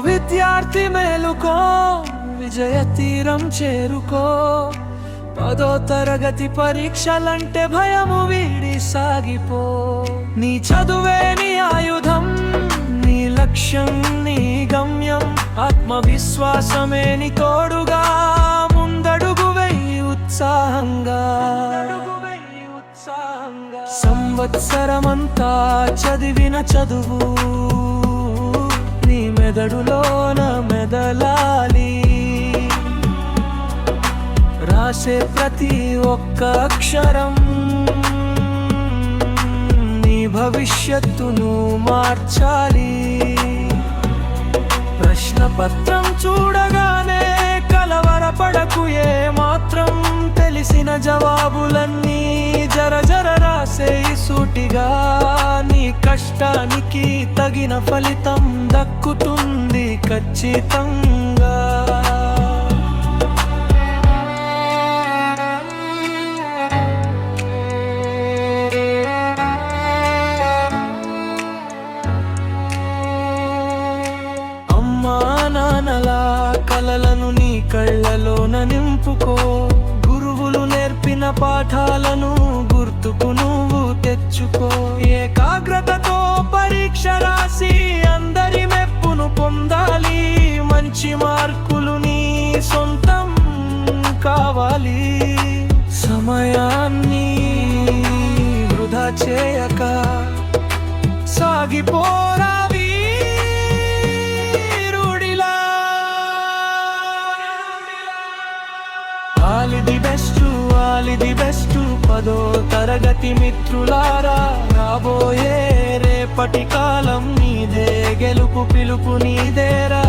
విద్యార్థి మేలుకో, విజయ తీరం చేరుకో. 10వ తరగతి పరీక్షలంటే భయము వీడి సాగిపో. నీ చదువే నీ ఆయుధం, నీ లక్ష్యం నీ గమ్యం. ఆత్మవిశ్వాసమే నీ తోడుగా, ముందడుగు వెయ్యి ఉత్సాహంగా. సంవత్సరమంతా చదివిన చదువు నీ మెదడులోన మెదలాలి. రాసే ప్రతి ఒక్క అక్షరం నీ భవిష్యత్తును మార్చాలి. ప్రశ్నపత్రం చూడగానే కలవరపడకు, ఏ మాత్రం తెలిసిన జవాబులన్నీ జర జర రాసే సూటిగా. నీ కష్టానికి తగిన ఫలితం దక్కుతుంది ఖచ్చితంగా. అమ్మా నాన్నల కలలను నీ కళ్ళలోన నింపుకో. గురువులు నేర్పిన పాఠాలను గుర్తుకు నువ్వు తెచ్చుకో. ఏకాగ్రతతో పరీక్ష రాసి అందరి మెప్పును పొందాలి. మంచి మార్కులు నీ సొంతం కావాలి. సమయాన్ని వృధా చేయక సాగిపోరా వీరుడిలా. All the best, all the best 10వ తరగతి మిత్రులారా. రాబోయే రేపటి కాలం నీదే, గెలుపు పిలుపు నీదేరా.